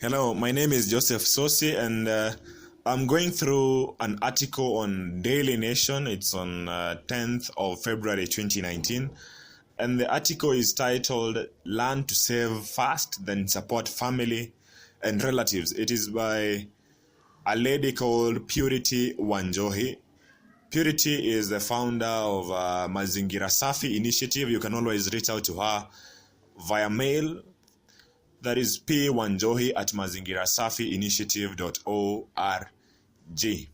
Hello, my name is Joseph Sosi, and I'm going through an article on Daily Nation. It's on 10th of February 2019, and the article is titled Learn to Save Fast, Then Support Family and Relatives. It is by a lady called Purity Wanjohi. Purity is the founder of Mazingira Safi initiative. You can always reach out to her via mail. That is p1johi@mazingirasafiinitiative.org. The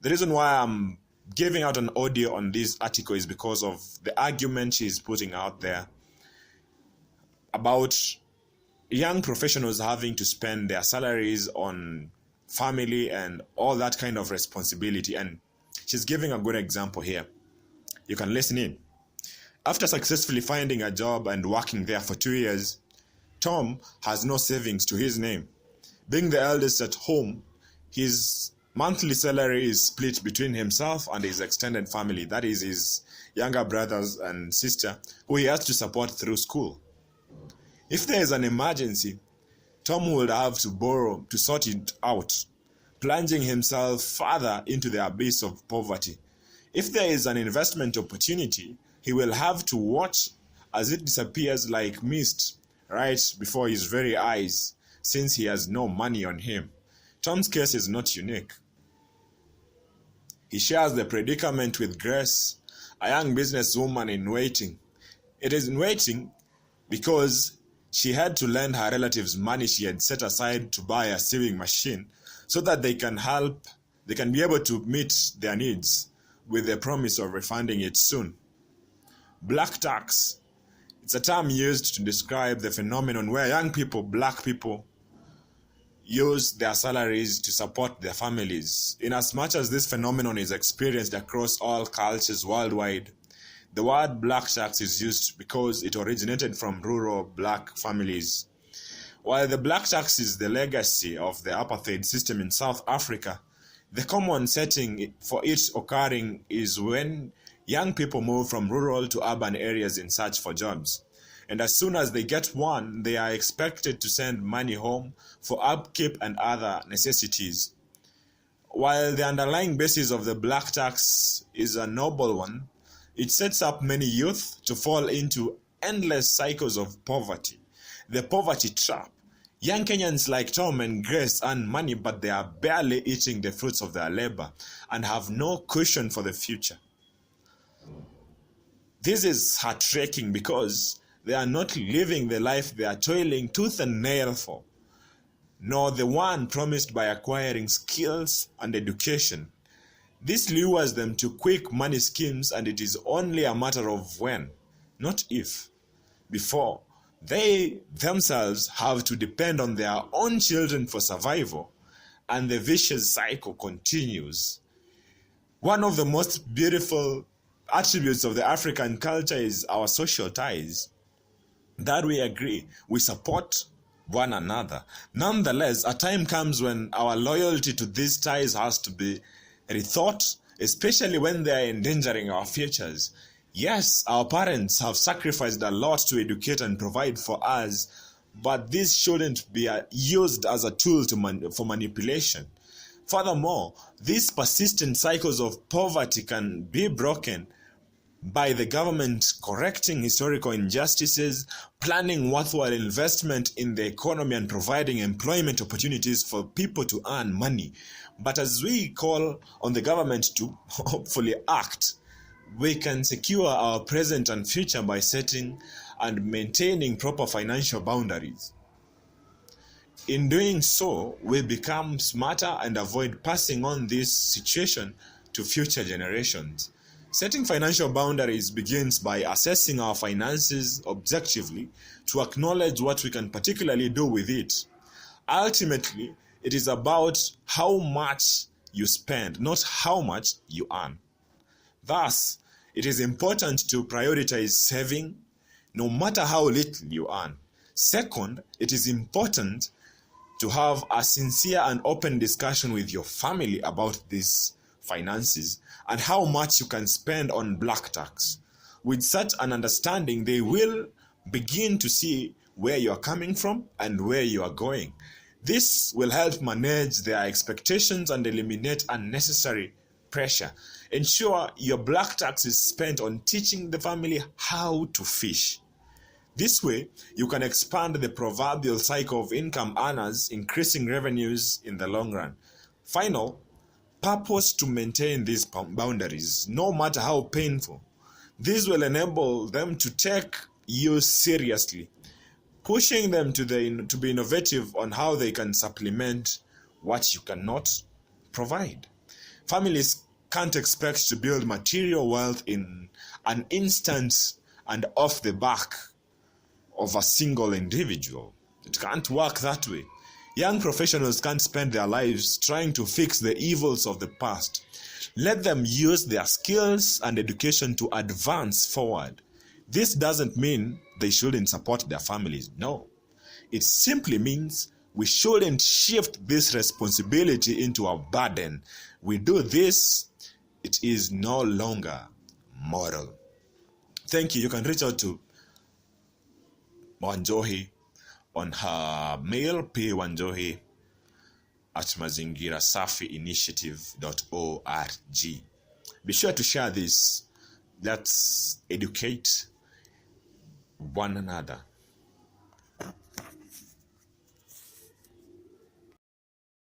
reason why I'm giving out an audio on this article is because of the argument she's putting out there about young professionals having to spend their salaries on family and all that kind of responsibility. And she's giving a good example here. You can listen in. After successfully finding a job and working there for 2 years, Tom has no savings to his name. Being the eldest at home, his monthly salary is split between himself and his extended family, that is his younger brothers and sister, who he has to support through school. If there is an emergency, Tom will have to borrow to sort it out, plunging himself further into the abyss of poverty. If there is an investment opportunity, he will have to watch as it disappears like mist right before his very eyes, since he has no money on him. Tom's case is not unique. He shares the predicament with Grace, a young businesswoman in waiting. It is in waiting because she had to lend her relatives money she had set aside to buy a sewing machine so that they can be able to meet their needs with the promise of refunding it soon. Black tax. It's a term used to describe the phenomenon where young people, black people, use their salaries to support their families. In as much as this phenomenon is experienced across all cultures worldwide, the word black tax is used because it originated from rural black families. While the black tax is the legacy of the apartheid system in South Africa, the common setting for it occurring is when young people move from rural to urban areas in search for jobs. And as soon as they get one, they are expected to send money home for upkeep and other necessities. While the underlying basis of the black tax is a noble one, it sets up many youth to fall into endless cycles of poverty. The poverty trap. Young Kenyans like Tom and Grace earn money, but they are barely eating the fruits of their labor and have no cushion for the future. This is heartbreaking because they are not living the life they are toiling tooth and nail for, nor the one promised by acquiring skills and education. This lures them to quick money schemes, and it is only a matter of when, not if, before they themselves have to depend on their own children for survival, and the vicious cycle continues. One of the most beautiful attributes of the African culture is our social ties. That we agree, we support one another. Nonetheless, a time comes when our loyalty to these ties has to be rethought, especially when they are endangering our futures. Yes, our parents have sacrificed a lot to educate and provide for us, but this shouldn't be used as a tool for manipulation. Furthermore, these persistent cycles of poverty can be broken by the government correcting historical injustices, planning worthwhile investment in the economy, and providing employment opportunities for people to earn money. But as we call on the government to hopefully act, we can secure our present and future by setting and maintaining proper financial boundaries. In doing so, we become smarter and avoid passing on this situation to future generations. Setting financial boundaries begins by assessing our finances objectively to acknowledge what we can particularly do with it. Ultimately, it is about how much you spend, not how much you earn. Thus, it is important to prioritize saving, no matter how little you earn. Second, it is important to have a sincere and open discussion with your family about this finances and how much you can spend on black tax. With such an understanding, they will begin to see where you are coming from and where you are going. This will help manage their expectations and eliminate unnecessary pressure. Ensure your black tax is spent on teaching the family how to fish. This way, you can expand the proverbial cycle of income earners, increasing revenues in the long run. Final, purpose to maintain these boundaries, no matter how painful. This will enable them to take you seriously, pushing them to be innovative on how they can supplement what you cannot provide. Families can't expect to build material wealth in an instant and off the back of a single individual. It can't work that way. Young professionals can't spend their lives trying to fix the evils of the past. Let them use their skills and education to advance forward. This doesn't mean they shouldn't support their families. No. It simply means we shouldn't shift this responsibility into a burden. We do this, it is no longer moral. Thank you. You can reach out to Wanjohi on her mail, pwanjohi at mazingirasafiinitiative.org. Be sure to share this. Let's educate one another.